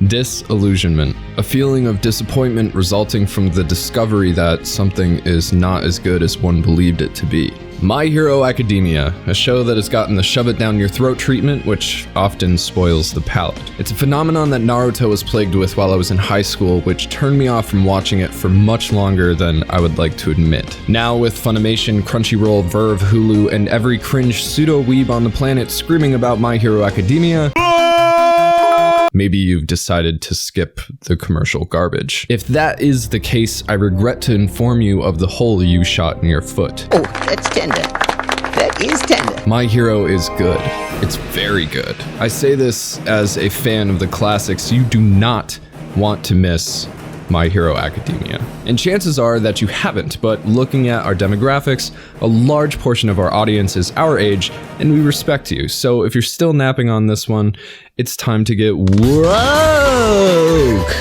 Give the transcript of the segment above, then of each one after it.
Disillusionment, a feeling of disappointment resulting from the discovery that something is not as good as one believed it to be. My Hero Academia, a show that has gotten the shove it down your throat treatment, which often spoils the palate. It's a phenomenon that Naruto was plagued with while I was in high school, which turned me off from watching it for much longer than I would like to admit. Now with Funimation, Crunchyroll, Verve, Hulu, and every cringe pseudo-weeb on the planet screaming about My Hero Academia, maybe you've decided to skip the commercial garbage. If that is the case, I regret to inform you of the hole you shot in your foot. Oh, that's tender. That is tender. My Hero is good. It's very good. I say this as a fan of the classics. You do not want to miss My Hero Academia. And chances are that you haven't, but looking at our demographics, a large portion of our audience is our age, and we respect you. So if you're still napping on this one, it's time to get woke!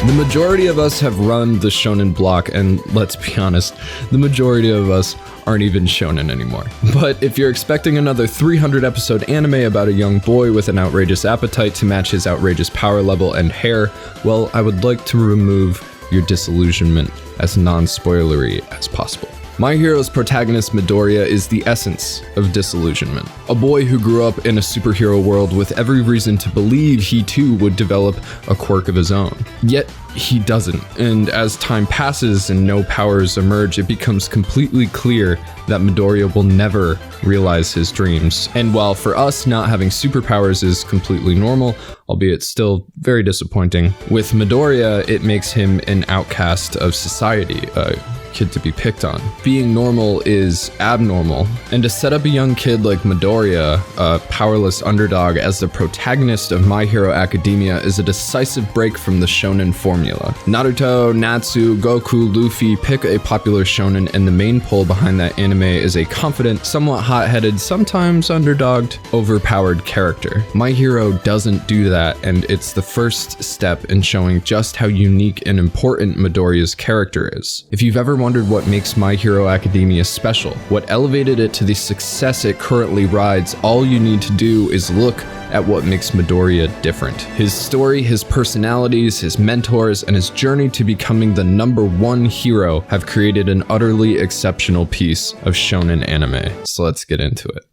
The majority of us have run the shonen block, and let's be honest, the majority of us aren't even shonen anymore. But if you're expecting another 300 episode anime about a young boy with an outrageous appetite to match his outrageous power level and hair, well, I would like to remove your disillusionment as non-spoilery as possible. My Hero's protagonist Midoriya is the essence of disillusionment. A boy who grew up in a superhero world with every reason to believe he too would develop a quirk of his own. Yet he doesn't, and as time passes and no powers emerge, it becomes completely clear that Midoriya will never realize his dreams. And while for us not having superpowers is completely normal, albeit still very disappointing, with Midoriya it makes him an outcast of society, a kid to be picked on. Being normal is abnormal, and to set up a young kid like Midoriya, a powerless underdog, as the protagonist of My Hero Academia is a decisive break from the shonen formula. Naruto, Natsu, Goku, Luffy, pick a popular shonen, and the main pull behind that anime is a confident, somewhat hot-headed, sometimes underdogged, overpowered character. My Hero doesn't do that, and it's the first step in showing just how unique and important Midoriya's character is. If you've ever wondered what makes My Hero Academia special, what elevated it to the success it currently rides, all you need to do is look at what makes Midoriya different. His story, his personalities, his mentors, and his journey to becoming the #1 hero have created an utterly exceptional piece of shonen anime. So let's get into it.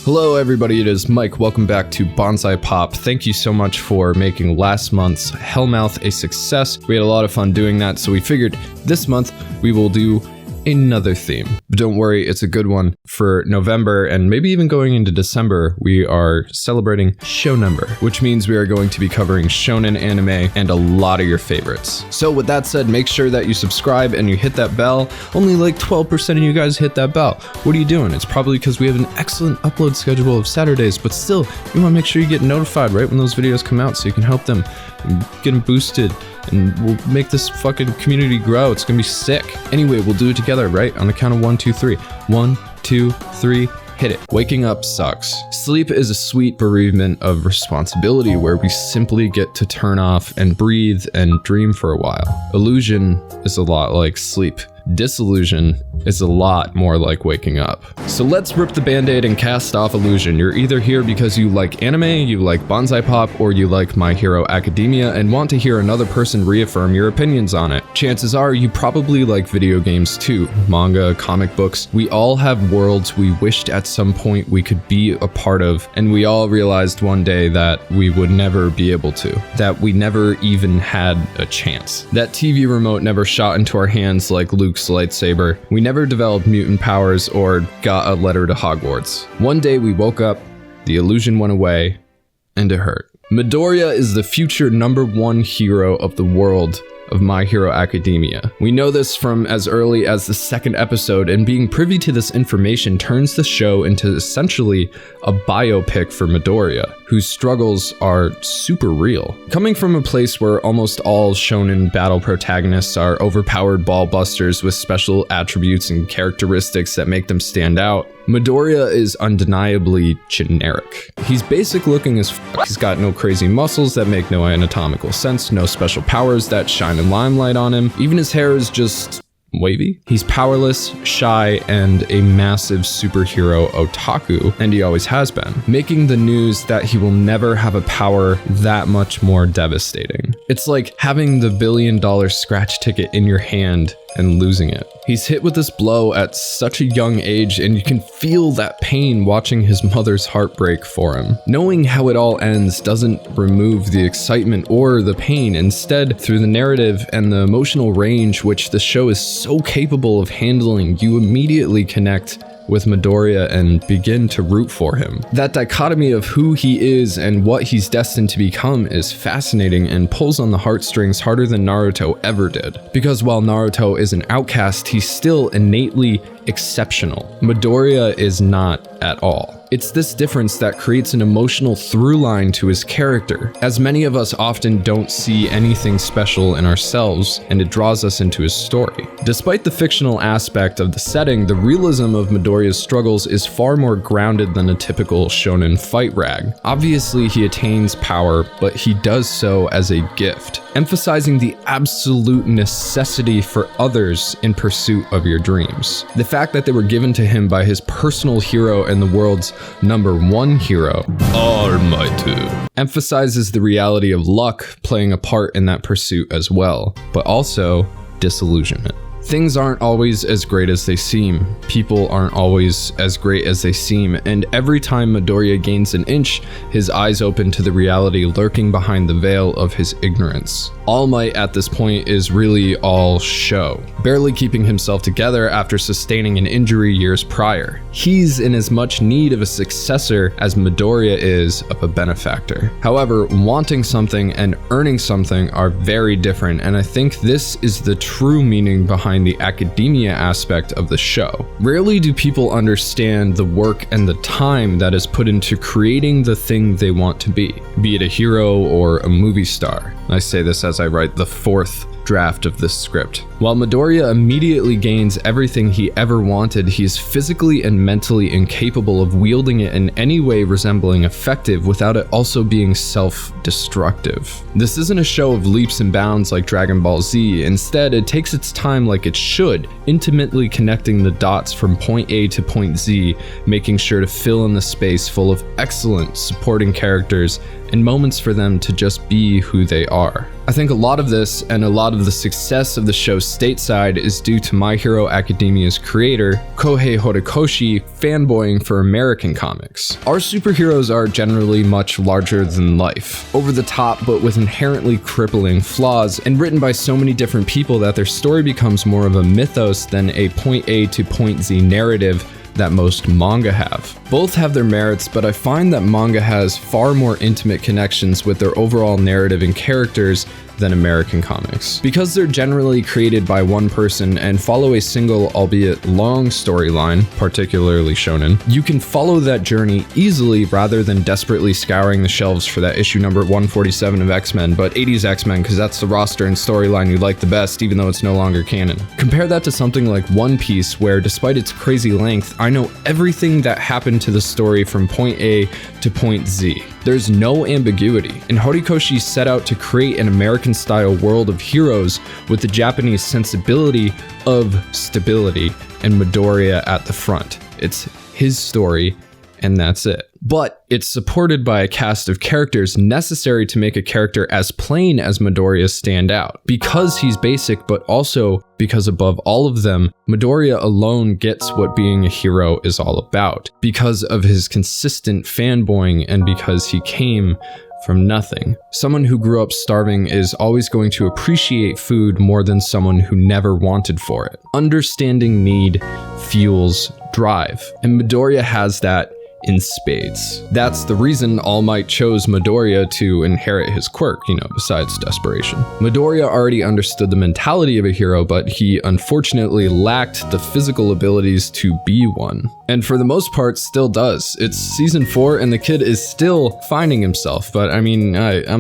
Hello everybody, it is Mike. Welcome back to Bonsai Pop. Thank you so much for making last month's Hellmouth a success. We had a lot of fun doing that, so we figured this month we will do another theme. But don't worry, it's a good one. For November and maybe even going into December, we are celebrating Show Number, which means we are going to be covering shonen anime and a lot of your favorites. So with that said, make sure that you subscribe and you hit that bell. Only like 12% of you guys hit that bell. What are you doing? It's probably because we have an excellent upload schedule of Saturdays, but still, you want to make sure you get notified right when those videos come out so you can help them and get them boosted, and we'll make this fucking community grow. It's gonna be sick. Anyway, we'll do it together, right? On the count of 1, 2, 3. 1, 2, 3. Hit it. Waking up sucks. Sleep is a sweet bereavement of responsibility where we simply get to turn off and breathe and dream for a while. Illusion is a lot like sleep. Disillusion is a lot more like waking up. So let's rip the band-aid and cast off illusion. You're either here because you like anime, you like Bonsai Pop, or you like My Hero Academia and want to hear another person reaffirm your opinions on it. Chances are you probably like video games too, manga, comic books. We all have worlds we wished at some point we could be a part of, and we all realized one day that we would never be able to, that we never even had a chance. That TV remote never shot into our hands like Luke's lightsaber. We never developed mutant powers or got a letter to Hogwarts. One day we woke up, the illusion went away, and it hurt. Midoriya is the future #1 hero of the world of My Hero Academia. We know this from as early as the 2nd episode, and being privy to this information turns the show into essentially a biopic for Midoriya, whose struggles are super real. Coming from a place where almost all shonen battle protagonists are overpowered ballbusters with special attributes and characteristics that make them stand out, Midoriya is undeniably generic. He's basic looking as fuck. He's got no crazy muscles that make no anatomical sense, no special powers that shine a limelight on him. Even his hair is just wavy? He's powerless, shy, and a massive superhero otaku, and he always has been, making the news that he will never have a power that much more devastating. It's like having the $1 billion scratch ticket in your hand and losing it. He's hit with this blow at such a young age, and you can feel that pain watching his mother's heart break for him. Knowing how it all ends doesn't remove the excitement or the pain. Instead, through the narrative and the emotional range which the show is so capable of handling, you immediately connect with Midoriya and begin to root for him. That dichotomy of who he is and what he's destined to become is fascinating and pulls on the heartstrings harder than Naruto ever did. Because while Naruto is an outcast, he's still innately exceptional. Midoriya is not at all. It's this difference that creates an emotional through line to his character, as many of us often don't see anything special in ourselves, and it draws us into his story. Despite the fictional aspect of the setting, the realism of Midoriya's struggles is far more grounded than a typical shonen fight rag. Obviously, he attains power, but he does so as a gift, emphasizing the absolute necessity for others in pursuit of your dreams. The fact that they were given to him by his personal hero and the world's #1 hero, Almighty, emphasizes the reality of luck playing a part in that pursuit as well, but also disillusionment. Things aren't always as great as they seem. People aren't always as great as they seem, and every time Midoriya gains an inch, his eyes open to the reality lurking behind the veil of his ignorance. All Might at this point is really all show, barely keeping himself together after sustaining an injury years prior. He's in as much need of a successor as Midoriya is of a benefactor. However, wanting something and earning something are very different, and I think this is the true meaning behind the academia aspect of the show. Rarely do people understand the work and the time that is put into creating the thing they want to be it a hero or a movie star. I say this as I write the 4th draft of this script. While Midoriya immediately gains everything he ever wanted, he is physically and mentally incapable of wielding it in any way resembling effective without it also being self-destructive. This isn't a show of leaps and bounds like Dragon Ball Z. Instead, it takes its time like it should, intimately connecting the dots from point A to point Z, making sure to fill in the space full of excellent supporting characters and moments for them to just be who they are. I think a lot of this and a lot of the success of the show stateside is due to My Hero Academia's creator, Kohei Horikoshi, fanboying for American comics. Our superheroes are generally much larger than life, over the top but with inherently crippling flaws, and written by so many different people that their story becomes more of a mythos than a point A to point Z narrative that most manga have. Both have their merits, but I find that manga has far more intimate connections with their overall narrative and characters than American comics. Because they're generally created by one person and follow a single, albeit long storyline, particularly shonen, you can follow that journey easily rather than desperately scouring the shelves for that issue number 147 of X-Men, but 80s X-Men because that's the roster and storyline you like the best, even though it's no longer canon. Compare that to something like One Piece, where despite its crazy length, I know everything that happened to the story from point A to point Z. There's no ambiguity, and Horikoshi set out to create an American-style world of heroes with the Japanese sensibility of stability and Midoriya at the front. It's his story, and that's it. But it's supported by a cast of characters necessary to make a character as plain as Midoriya stand out. Because he's basic, but also because above all of them, Midoriya alone gets what being a hero is all about. Because of his consistent fanboying and because he came from nothing. Someone who grew up starving is always going to appreciate food more than someone who never wanted for it. Understanding need fuels drive, and Midoriya has that in spades. That's the reason All Might chose Midoriya to inherit his quirk, besides desperation. Midoriya already understood the mentality of a hero, but he unfortunately lacked the physical abilities to be one. And for the most part, still does. It's season 4 and the kid is still finding himself, but I'm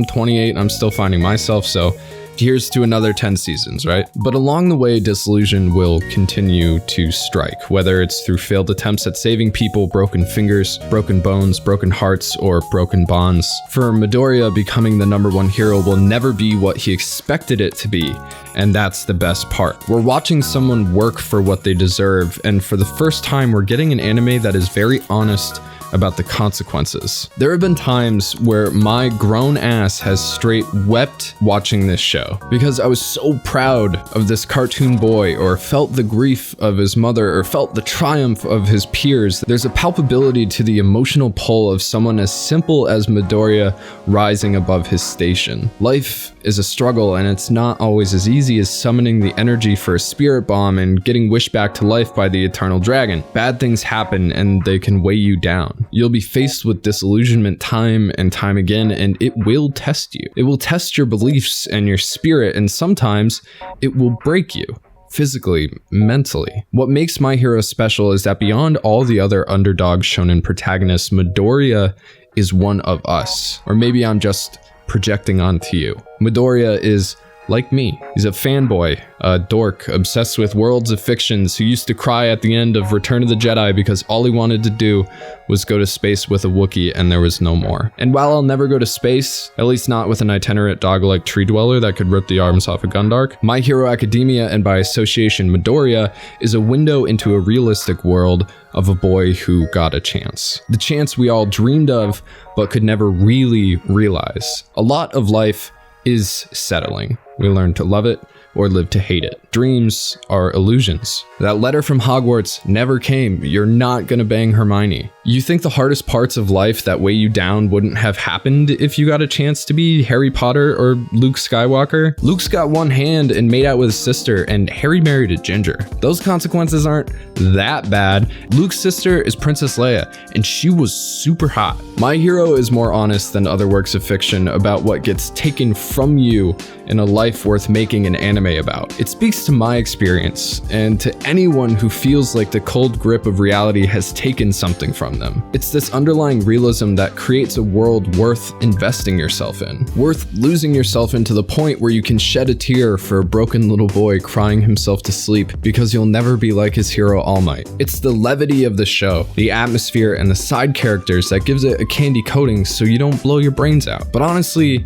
28, I'm still finding myself, so here's to another 10 seasons, right? But along the way, disillusion will continue to strike, whether it's through failed attempts at saving people, broken fingers, broken bones, broken hearts, or broken bonds. For Midoriya, becoming the #1 hero will never be what he expected it to be, and that's the best part. We're watching someone work for what they deserve, and for the first time, we're getting an anime that is very honest about the consequences. There have been times where my grown ass has straight wept watching this show because I was so proud of this cartoon boy, or felt the grief of his mother, or felt the triumph of his peers. There's a palpability to the emotional pull of someone as simple as Midoriya rising above his station. Life is a struggle, and it's not always as easy as summoning the energy for a spirit bomb and getting wished back to life by the eternal dragon. Bad things happen, and they can weigh you down. You'll be faced with disillusionment time and time again, and it will test you. It will test your beliefs and your spirit, and sometimes it will break you. Physically, mentally. What makes My Hero special is that beyond all the other underdog shonen protagonists, Midoriya is one of us. Or maybe I'm just projecting onto you. Midoriya is like me. He's a fanboy, a dork, obsessed with worlds of fictions, who used to cry at the end of Return of the Jedi because all he wanted to do was go to space with a Wookiee and there was no more. And while I'll never go to space, at least not with an itinerant dog-like tree dweller that could rip the arms off a Gundark, My Hero Academia, and by association Midoriya, is a window into a realistic world of a boy who got a chance. The chance we all dreamed of, but could never really realize. A lot of life is settling. We learn to love it or live to hate it. Dreams are illusions. That letter from Hogwarts never came. You're not gonna bang Hermione. You think the hardest parts of life that weigh you down wouldn't have happened if you got a chance to be Harry Potter or Luke Skywalker? Luke's got one hand and made out with his sister, and Harry married a ginger. Those consequences aren't that bad. Luke's sister is Princess Leia, and she was super hot. My Hero is more honest than other works of fiction about what gets taken from you in a life worth making an anime about. It speaks to my experience, and to anyone who feels like the cold grip of reality has taken something from them. It's this underlying realism that creates a world worth investing yourself in, worth losing yourself in to the point where you can shed a tear for a broken little boy crying himself to sleep because you'll never be like his hero All Might. It's the levity of the show, the atmosphere, and the side characters that gives it a candy coating so you don't blow your brains out. But honestly,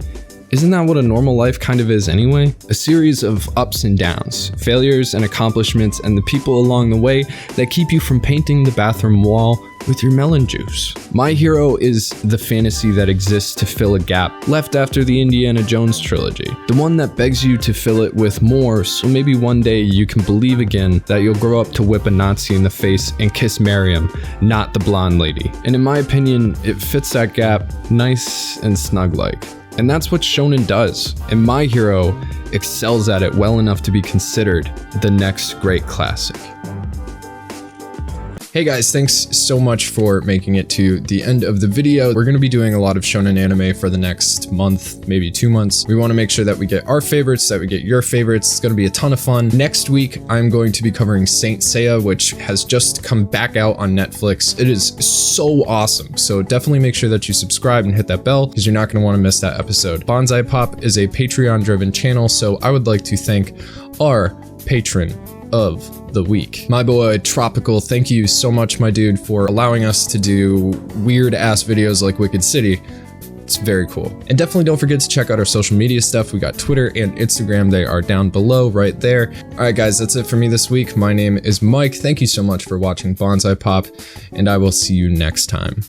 isn't that what a normal life kind of is anyway? A series of ups and downs, failures and accomplishments, and the people along the way that keep you from painting the bathroom wall with your melon juice. My Hero is the fantasy that exists to fill a gap left after the Indiana Jones trilogy. The one that begs you to fill it with more, so maybe one day you can believe again that you'll grow up to whip a Nazi in the face and kiss Miriam, not the blonde lady. And in my opinion, it fits that gap nice and snug-like. And that's what shonen does, and My Hero excels at it well enough to be considered the next great classic. Hey guys, thanks so much for making it to the end of the video. We're going to be doing a lot of shonen anime for the next month, maybe 2 months. We want to make sure that we get our favorites, that we get your favorites. It's going to be a ton of fun. Next week, I'm going to be covering Saint Seiya, which has just come back out on Netflix. It is so awesome. So definitely make sure that you subscribe and hit that bell because you're not going to want to miss that episode. Bonsai Pop is a Patreon-driven channel, so I would like to thank our patron of the week, my boy Tropical. Thank you so much, my dude, for allowing us to do weird ass videos like Wicked City. It's very cool. And definitely don't forget to check out our social media stuff. We got Twitter and Instagram. They are down below right there. All right, guys, that's it for me this week. My name is Mike. Thank you so much for watching Bonsai Pop, and I will see you next time.